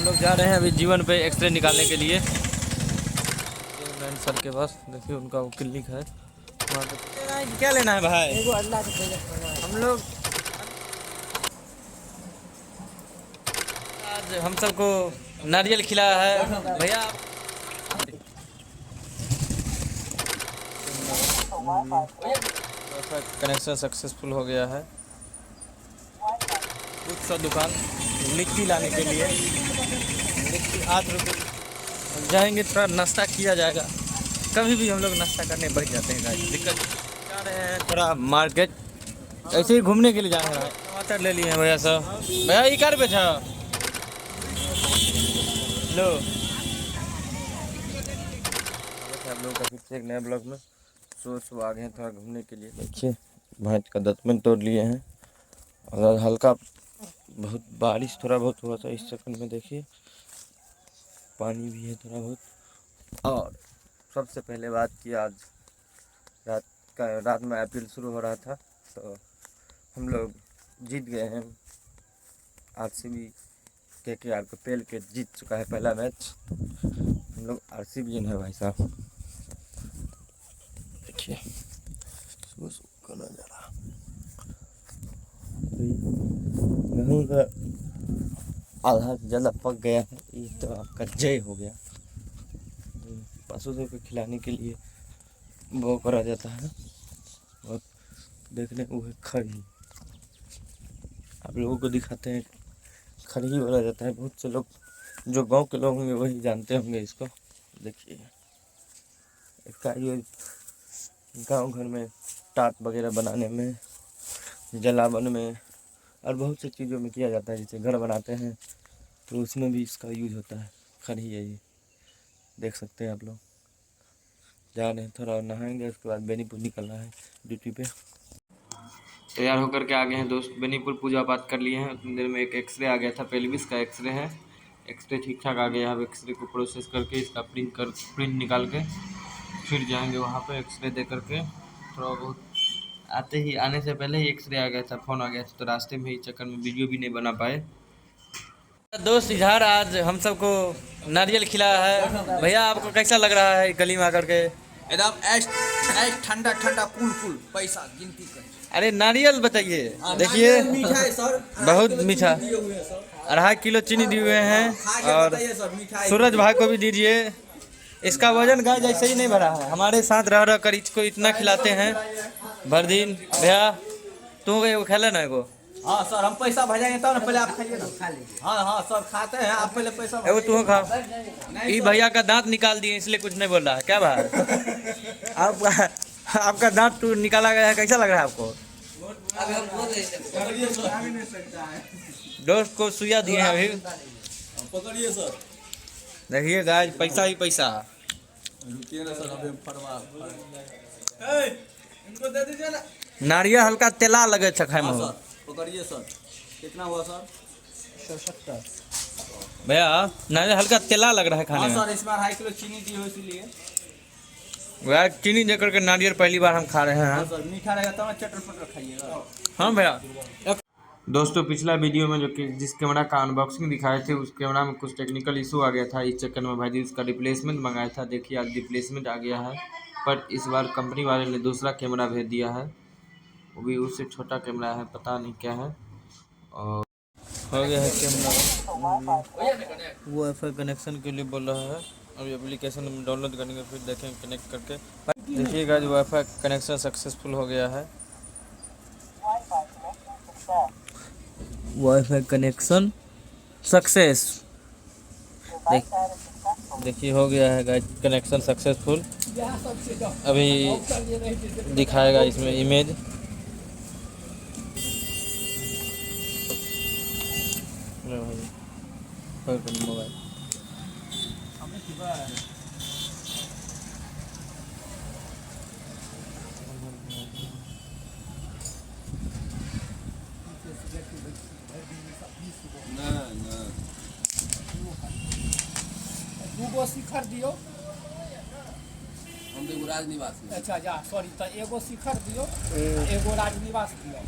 हम लोग जा रहे हैं अभी जीवन पे एक्सरे निकालने के लिए सर के पास। देखिए उनका वो क्लिनिक है वहाँ पे। क्या लेना है भाई? हम लोग आज हम सबको नारियल खिलाया है भैया। कनेक्शन सक्सेसफुल हो गया है। कुछ सा दुकान लिट्टी लाने के लिए लिट्टी 8 रुपये जाएंगे, थोड़ा नाश्ता किया जाएगा। कभी भी हम लोग नाश्ता करने बैठ जाते हैं गाइस, दिक्कत। जा रहे हैं थोड़ा मार्केट, ऐसे ही घूमने के लिए जा रहे हैं। टमाटर ले लिए हैं भैया सब। भैया ये क्या रुपये था? लो आप लोगों का फिर से एक नया ब्लॉग में सुबह आ गए हैं थोड़ा घूमने के लिए। देखिए भैंस का दतमन तोड़ लिए हैं और हल्का बहुत बारिश थोड़ा बहुत हुआ था इस सेकंड में। देखिए पानी भी है थोड़ा बहुत। और सबसे पहले बात की, आज रात में IPL शुरू हो रहा था तो हम लोग जीत गए हैं। RCB KKR को पेल के जीत चुका है पहला मैच। हम लोग RCB है भाई साहब। देखिए सुबह सुबह का नजारा, गेहूँ का आधा से ज़्यादा पक गया है। ये तो आपका जय हो गया। पशु को खिलाने के लिए वो करा जाता है और देखने को खड़ी आप लोगों को दिखाते हैं। खड़ी बोला जाता है। बहुत से लोग जो गांव के लोग होंगे वही जानते होंगे इसको। देखिए इसका यूज गांव घर में टाट वगैरह बनाने में, जलावन में और बहुत सी चीज़ों में किया जाता है। जैसे घर बनाते हैं तो उसमें भी इसका यूज होता है। खड़ी है ये, देख सकते हैं आप लोग। जा रहे हैं थोड़ा नहाएंगे, उसके बाद बेनीपुर निकलना है ड्यूटी पे। तैयार होकर के आ गए हैं दोस्त बेनीपुर। पूजा पाठ कर लिए हैं। उतनी देर में एक एक्सरे आ गया था, पेल्विस का एक्सरे है। एक्सरे ठीक ठाक आ गया है। अब एक्सरे को प्रोसेस करके इसका प्रिंट निकाल के फिर जाएंगे वहाँ पे एक्सरे दे करके। थोड़ा बहुत आने से पहले ही एक्सरे आ गया था, फ़ोन आ गया था, तो रास्ते में ही चक्कर में वीडियो भी नहीं बना पाए। दोस्त इजहार आज हम सबको नारियल खिलाया है। भैया आपको कैसा लग रहा है गली में आकर के? एकदम ऐश ठंडा ठंडा कूल कूल पैसा गिनती कर। अरे नारियल बताइए, देखिए मीठा है सर, बहुत मीठा। 2.5 किलो चीनी दिए हुए हैं और सूरज भाई को भी दीजिए। इसका वजन गाय जैसे ही नहीं बढ़ा है। हमारे साथ रह रह कर इसको इतना खिलाते हैं भर दिन। भैया तू एगो खेला ना एगो? हाँ सर, हम पैसा भेजेंगे तब ना, पहले आप खाइए ना। हाँ हाँ सब खाते हैं, आप पहले पैसा एगो तू खा। ये भैया का दांत निकाल दिए इसलिए कुछ नहीं बोल रहा है क्या भाई? आपका दांत तो निकाला गया है, कैसा लग रहा है आपको? दोस्त को सुइया दिए हैं अभी। पकड़िए सर। देखिए गाइस पैसा ही पैसा। रुकिए ना सर, अभी फरवा इनको दे दीजिए ना। नारियल हल्का तेला लगे खाए में। सर पकड़िए सर। कितना हुआ सर? 170 भैया। नारियल हल्का तेला लग रहा है खाने में। सर इस बार 2.5 किलो चीनी दी हो इसीलिए। भैया चीनी देकर के नारियल पहली बार हम खा रहे हैं। सर मीठा रहेगा तब ना चटर पटर खाइएगा। हाँ भैया। दोस्तों पिछला वीडियो में जो कि जिस कैमरा का अनबॉक्सिंग दिखाए थे उस कैमरा में कुछ टेक्निकल इशू आ गया था। इस चक्कर में भाई जी उसका रिप्लेसमेंट मंगाया था। देखिए आज रिप्लेसमेंट आ गया है, पर इस बार कंपनी वाले ने दूसरा कैमरा भेज दिया है। वो भी उससे छोटा कैमरा है, पता नहीं क्या है। और हो गया है कैमरा वाईफाई कनेक्शन के लिए बोल रहा है। अभी एप्लीकेशन में डाउनलोड करेंगे फिर देखेंगे कनेक्ट करके। देखिएगा जो वाईफाई कनेक्शन सक्सेसफुल हो गया है। Wifi connection success. देखिए हो गया है गाइस कनेक्शन सक्सेसफुल। अभी दिखाएगा इसमें इमेज। मोबाइल दूगो शिखर दियो। हम तो राजनिवास में। अच्छा जा सॉरी, तो एगो शिखर दियो, एगो राजनिवास दियो।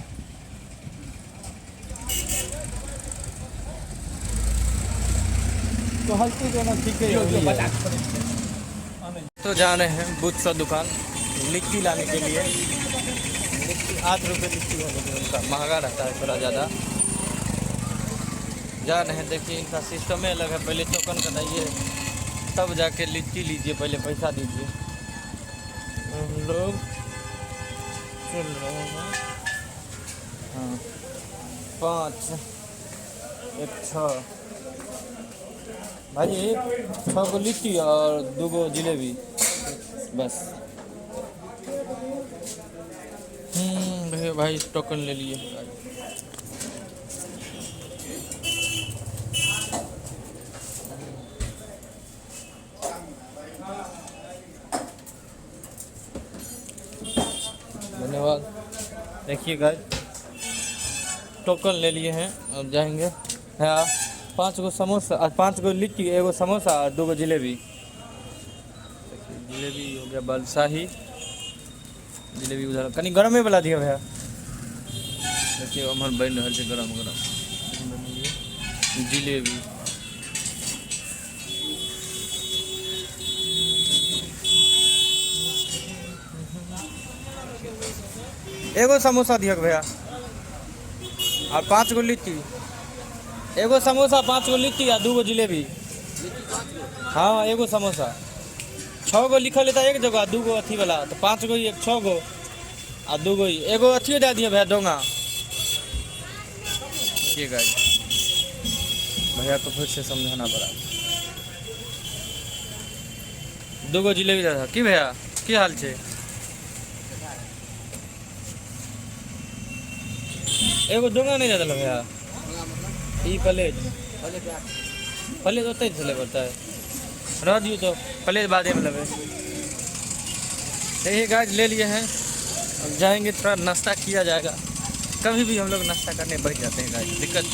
तो हल्की दोनों ठीक है तो जा रहे हैं बुद्ध सा दुकान लिट्टी लाने के लिए। लिट्टी 8 रुपये लिट्टी है, लेकिन उनका महंगा रहता है थोड़ा ज़्यादा। जा रहे हैं, देखिए इनका सिस्टम ही अलग है। पहले टोकन कटाइए तब जाके लिट्टी लीजिए, पहले पैसा दीजिए। हम लोग चल रहे हैं। हाँ 5 1 6 भाई 6 को लिट्टी और 2 को जलेबी बस। भैया भाई टोकन ले लिए। धन्यवाद। देखिए गाइस टोकन ले लिए हैं, अब जाएंगे। हाँ 5 गो समोसा, 5 गो लिट्टी, 1 गो समोसा और 2 गो जलेबी। देखिए जलेबी हो गया बालशाही, जलेबी उधर कनी गरम में बना दिया भैया। देखिए हमारे बन रहा है गरम गरम जलेबी। एगो समोसा दिया भैया और 5 गो लिट्टी। 1 गो समोसा, 5 गो लिट्टी और 2 गो जलेबी। हाँ 1 गो समोसा। 6 गो लिखल लेता एक जगह, 2 गो अथी वाला, तो 5 गो ही 6 गो और 2 गो ही 1 गो अथी दे दिए भैया डोंगा। ठीक है भैया को फिर से समझाना पड़ा। 2 गो जलेबी दे था की भैया, की हाल छे? एगो डोंगा नहीं जाता भैया। ई प्लेट होते ही चले पड़ता है, रह दियो तो प्लेट बाद में लगे। यही गाइस ले लिए हैं, अब जाएंगे थोड़ा नाश्ता किया जाएगा। कभी भी हम लोग नाश्ता करने बैठ जाते हैं गाइस, दिक्कत।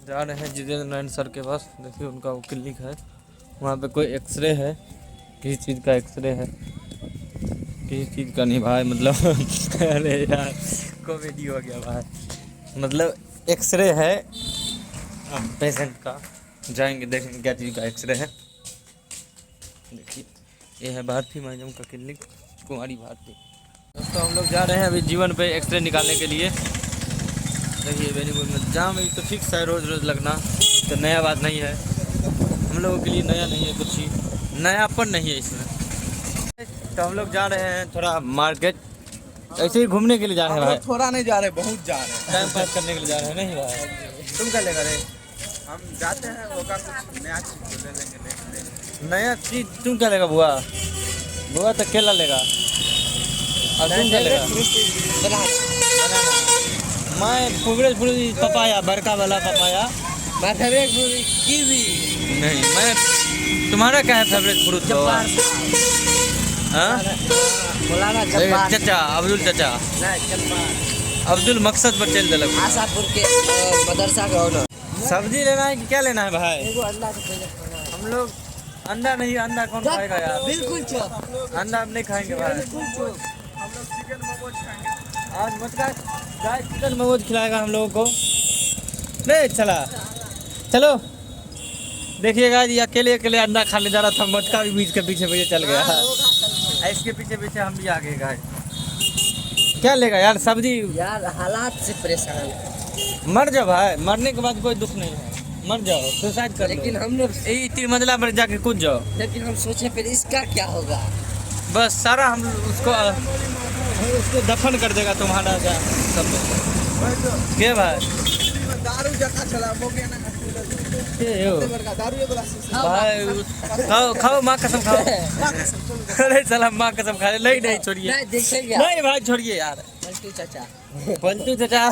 जा रहे हैं जितेंद्र नारायण सर के पास। देखिए उनका वो क्लिनिक है, वहाँ पे कोई एक्सरे है, किसी चीज़ का एक्सरे है, किसी चीज़ का नहीं भाई, मतलब अरे यार कॉमेडी हो गया भाई। मतलब एक्सरे है पेशेंट का, जाएंगे देखेंगे क्या चीज़ का एक्सरे है। देखिए ये है भारती मैडम का क्लिनिक, कुमारी भारती। दोस्तों हम लोग जा रहे हैं अभी जीवन पे एक्सरे निकालने के लिए। देखिए बेनीपुर में जाम ही तो फिक्स है, रोज़ रोज़ लगना तो नया बात नहीं है, हम लोगों के लिए नया नहीं है, कुछ ही नयापन नहीं है इसमें। तो हम लोग जा रहे हैं थोड़ा मार्केट, ऐसे ही घूमने के लिए जा रहे हैं भाई। थोड़ा नहीं जा रहे, बहुत जा रहे हैं, टाइम पास करने के लिए जा रहे हैं। नहीं भाई तुम क्या लेगा रे? हम जाते हैं वो का कुछ नया चीज ले लेंगे। नया चीज़ तुम क्या लेगा? बुआ बुआ तो केला लेगा, और तुम क्या लेगा? बनाना। मैं फेवरेट फ्रूट पपाया, बड़का वाला पपाया। मैं फेवरेट कीवी। नहीं मैं, तुम्हारा क्या है फेवरेट फ्रूट? हाँ चाचा अब्दुल चाचा, अब्दुल मकसद पर चल दिलक। आशापुर के मदरसा का ओनर। सब्जी लेना है कि क्या लेना है भाई? अंडा हम लोग अंडा नहीं, अंडा कौन खाएगा यार? बिल्कुल चुप, अंडा हम नहीं खाएंगे भाई। बिल्कुल चुप। हम लोग चिकन मोमोज खाएंगे। आज मटका गाय चिकन मोमोज खिलाएगा हम लोगों को। नहीं चला चलो। देखिएगा ये अकेले अकेले अंडा खाने जा रहा था, मटका भी बीच के पीछे पीछे चल गया। इसके पीछे पीछे हम भी आ गए गाय। क्या लेगा यार सब्जी? यार हालात से परेशान, मर जाओ भाई, मरने के बाद कोई दुख नहीं है, मर जाओ, सुसाइड कर लो। लेकिन हमने यही 3 मंजिला पर जाके कूद जाओ। लेकिन हम सोचे फिर इसका क्या होगा। बस सारा हम उसको दफन कर देगा तुम्हारा सब। के भाई दारू जका चला मोगे ना के हो दारू ये ग्लास भाई, खाओ खाओ माँ कसम खाओ। अरे चला माँ कसम खा ले। नहीं छोड़िए, नहीं देखेंगे नहीं भाई छोड़िए यार, पलटू चाचा। पलटू चाचा।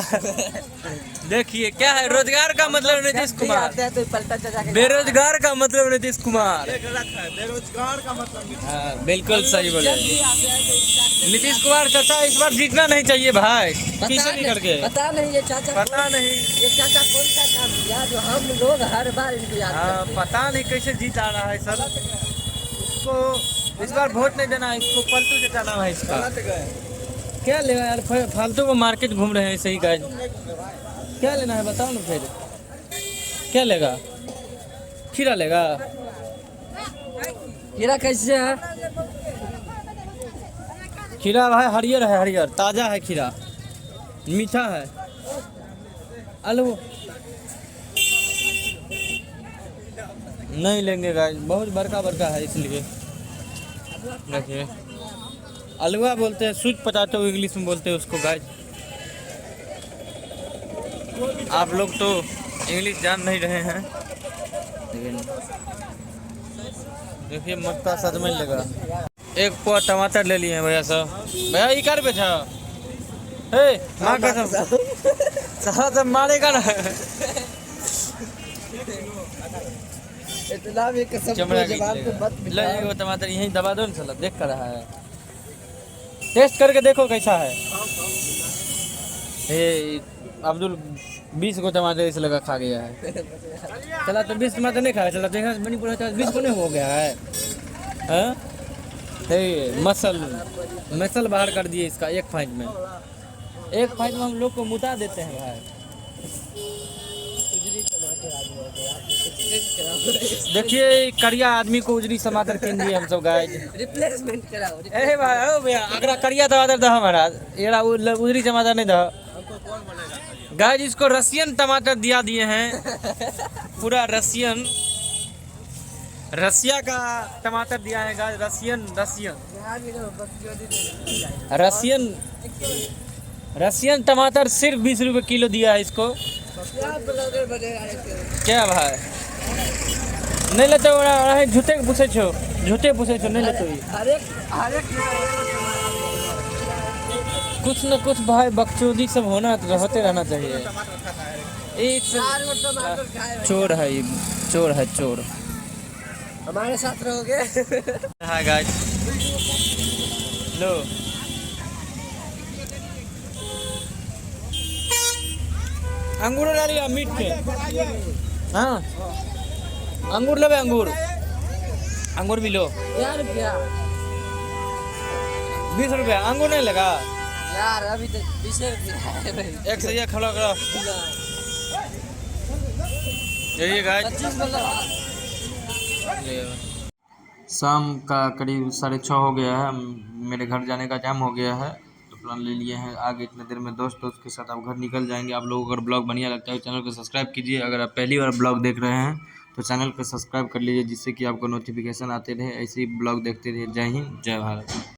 देखिए क्या है रोजगार का मतलब नीतीश कुमार, आते हैं तो पलटा चाचा के बेरोजगार का मतलब नीतीश कुमार। बेरोजगार का मतलब हाँ बिल्कुल सही बोले आते हैं तो नीतीश कुमार। चाचा इस बार जीतना नहीं चाहिए भाई, किसी भी करके। पता नहीं ये चाचा पता नहीं, ये चाचा कौन सा काम किया जो हम लोग हर बार इनको याद हाँ करते हैं। पता नहीं कैसे जीत आ रहा है सर। इसको इस बार वोट नहीं देना है, इसको पलटू जिताना है इसका। क्या लेगा यार, फालतू को मार्केट घूम रहे हैं सही गाइस। क्या लेना है बताओ ना फिर, क्या लेगा? खीरा लेगा? खीरा कैसे है? खीरा भाई हरियर है, हरियर ताज़ा है खीरा, मीठा है। आलू नहीं लेंगे गाइस, बहुत बड़का बड़का है इसलिए। देखिए अलुआ बोलते हैं, स्वीट पोटैटो इंग्लिश में बोलते हैं उसको गाइस। आप लोग तो इंग्लिश जान नहीं रहे हैं, लेकिन देखिए मक्का सच में लेगा। एक पौवा टमाटर ले लिए हैं भैया साहब। भैया ये क्या बेचा है? माँ कसम सारा सब मारेगा ना। इतना भी कसम चमड़ा को जवाब तो मत ले वो टमाटर यहीं दबा दो ना, साला देख कर रहा है। टेस्ट करके देखो कैसा है। ये अब्दुल 20 को टमाटर इस लगा खा गया है। चला तो 20 टमाटर नहीं खाया, चला देखा मणिपुर है 20 को नहीं हो गया है। हाँ? मसल बाहर कर दिए इसका एक फाइट में। एक फाइट में हम लोग को मुता देते हैं भाई। देखिए करिया आदमी को उजरी टमाटर किन दिए हम सब गाइस। रिप्लेसमेंट कराओ। ए भाई ओ भैया अगर करिया टमाटर दो हमारा, एड़ा उजरी टमाटर नहीं दो गाइस। इसको रसियन टमाटर दिया दिए हैं, पूरा रसियन, रसिया का टमाटर दिया है गाइस। रसियन टमाटर सिर्फ 20 रुपए किलो दिया है इसको। क्या भाई नहीं लेते हो? झूठे पूछे छो, नहीं लेते हो। कुछ न कुछ भाई बकचोदी सब होना तो होते रहना चाहिए। एक चोर है ये, चोर है चोर। हमारे साथ रहोगे? हाँ गाइस लो अंगूर ला लिया मीट के। हाँ अंगूर ले, अंगूर भी लो। क्या रुपया? 20 रुपया अंगूर नहीं लगा यार अभी तो 20 रुपया है भाई। एक से एक खड़ा करो। यही गाइस 25 वाला। शाम का करीब 6:30 हो गया है, मेरे घर जाने का टाइम हो गया है, तो प्लान ले लिए हैं आगे इतने देर में दोस्त के साथ आप घर निकल जाएंगे। आप लोगों को अगर ब्लॉग बढ़िया लगता है चैनल को सब्सक्राइब कीजिए। अगर आप पहली बार ब्लॉग देख रहे हैं तो चैनल को सब्सक्राइब कर लीजिए, जिससे कि आपको नोटिफिकेशन आते रहे, ऐसे ही ब्लॉग देखते रहिए। जय हिंद जय भारत।